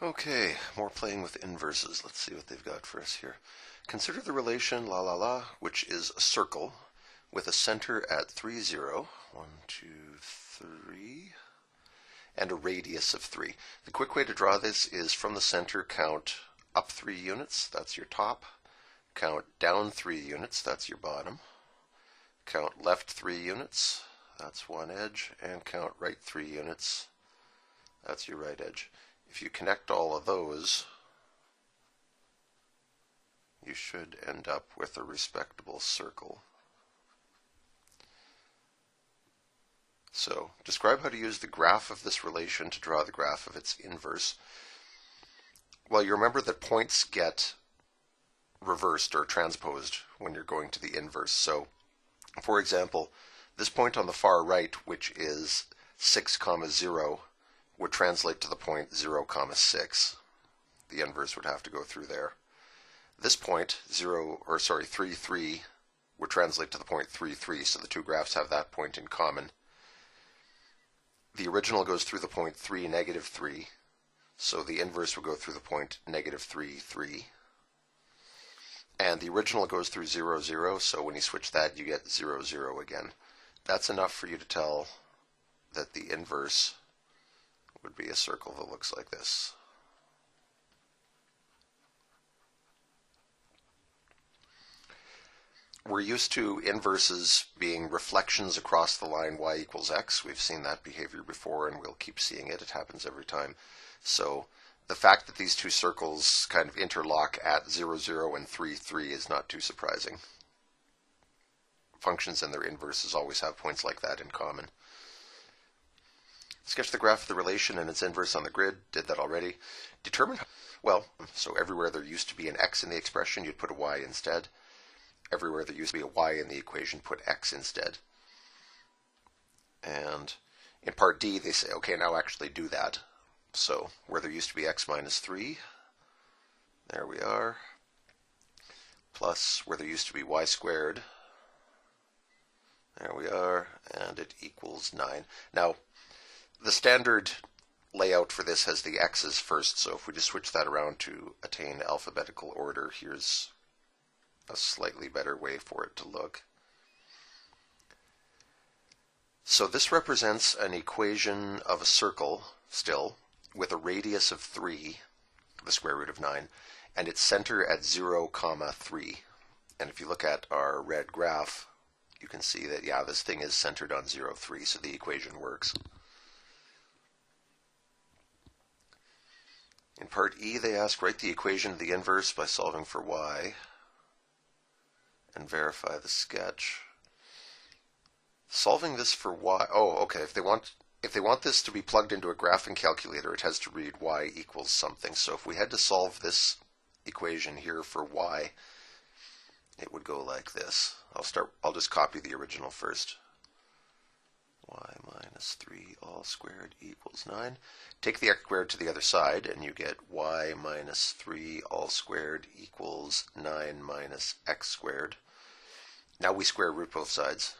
Okay, more playing with inverses. Let's see what they've got for us here. Consider the relation la la la, which is a circle with a center at 3, 0, 1, 2, 3, and a radius of 3. The quick way to draw this is from the center, count up 3 units, that's your top. Count down 3 units, that's your bottom. Count left 3 units, that's one edge, and count right 3 units, that's your right edge. If you connect all of those, you should end up with a respectable circle. So, describe how to use the graph of this relation to draw the graph of its inverse. Well, you remember that points get reversed or transposed when you're going to the inverse. So, for example, this point on the far right, which is 6, 0, would translate to the point 0, 6. The inverse would have to go through there. This point, 3, 3, would translate to the point 3, 3, so the two graphs have that point in common. The original goes through the point 3, -3, so the inverse would go through the point -3, 3. And the original goes through 0, 0, so when you switch that, you get 0, 0 again. That's enough for you to tell that the inverse would be a circle that looks like this. We're used to inverses being reflections across the line y equals x. We've seen that behavior before, and we'll keep seeing it. It happens every time. So the fact that these two circles kind of interlock at 0, 0 and 3, 3 is not too surprising. Functions and their inverses always have points like that in common. Sketch the graph of the relation and its inverse on the grid. Did that already. Determine, well, so everywhere there used to be an x in the expression, you'd put a y instead. Everywhere there used to be a y in the equation, put x instead. And in part D, they say, okay, now actually do that. So where there used to be x minus 3, there we are, plus where there used to be y squared, there we are, and it equals 9. Now, the standard layout for this has the x's first, so if we just switch that around to attain alphabetical order, here's a slightly better way for it to look. So this represents an equation of a circle, still, with a radius of 3, the square root of 9, and its center at 0, 3. And if you look at our red graph, you can see that, yeah, this thing is centered on 0, 3, so the equation works. In part E, they ask, write the equation of the inverse by solving for y and verify the sketch. Solving this for y, oh, okay, if they want this to be plugged into a graphing calculator, it has to read y equals something. So if we had to solve this equation here for y, it would go like this. I'll just copy the original first. Y minus 3 all squared equals 9. Take the x squared to the other side, and you get y minus 3 all squared equals 9 minus x squared. Now we square root both sides,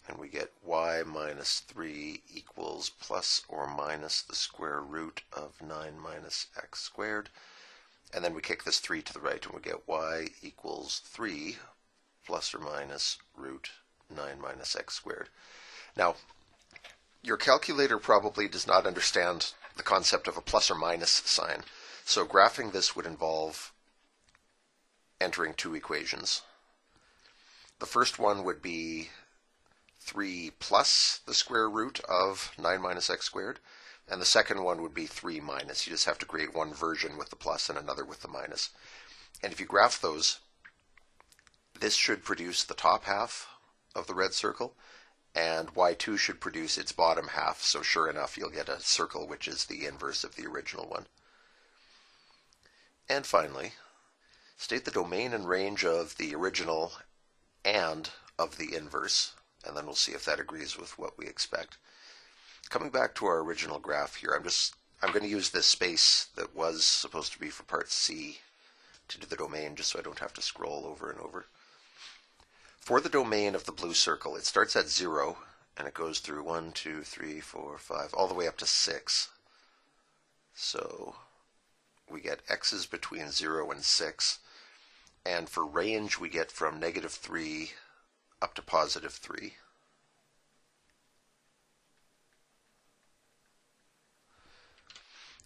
and we get y minus 3 equals plus or minus the square root of 9 minus x squared. And then we kick this 3 to the right, and we get y equals 3 plus or minus root 9 minus x squared. Now, your calculator probably does not understand the concept of a plus or minus sign. So graphing this would involve entering two equations. The first one would be 3 plus the square root of 9 minus x squared, and the second one would be 3 minus. You just have to create one version with the plus and another with the minus. And if you graph those, this should produce the top half of the red circle, and y2 should produce its bottom half, so sure enough you'll get a circle which is the inverse of the original one. And finally, state the domain and range of the original and of the inverse, and then we'll see if that agrees with what we expect. Coming back to our original graph here, I'm going to use this space that was supposed to be for part C to do the domain, just so I don't have to scroll over and over. For the domain of the blue circle, it starts at 0, and it goes through 1, 2, 3, 4, 5, all the way up to 6. So we get x's between 0 and 6. And for range, we get from -3 up to +3.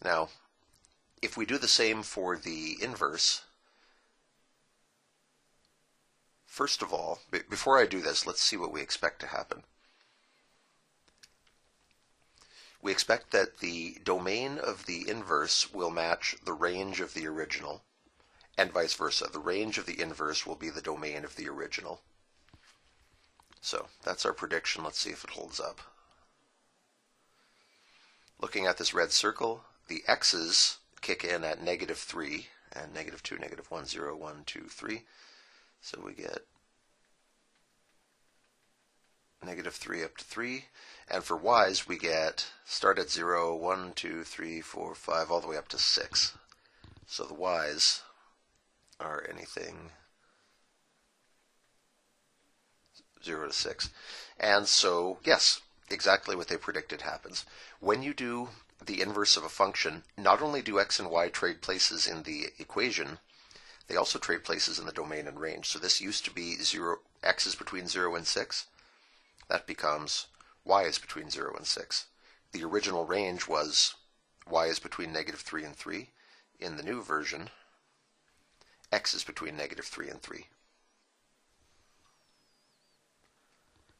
Now, if we do the same for the inverse, first of all, before I do this, let's see what we expect to happen. We expect that the domain of the inverse will match the range of the original, and vice versa. The range of the inverse will be the domain of the original. So that's our prediction. Let's see if it holds up. Looking at this red circle, the x's kick in at -3, and -2, -1, 0, 1, 2, 3. So we get -3 up to 3. And for y's, we start at 0, 1, 2, 3, 4, 5, all the way up to 6. So the y's are anything 0 to 6. And so, yes, exactly what they predicted happens. When you do the inverse of a function, not only do x and y trade places in the equation, they also trade places in the domain and range. So this used to be x is between 0 and 6. That becomes y is between 0 and 6. The original range was y is between -3 and 3. In the new version, x is between -3 and 3.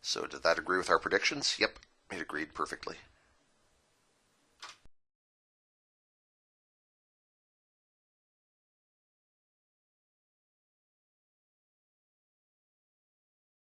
So did that agree with our predictions? Yep, it agreed perfectly.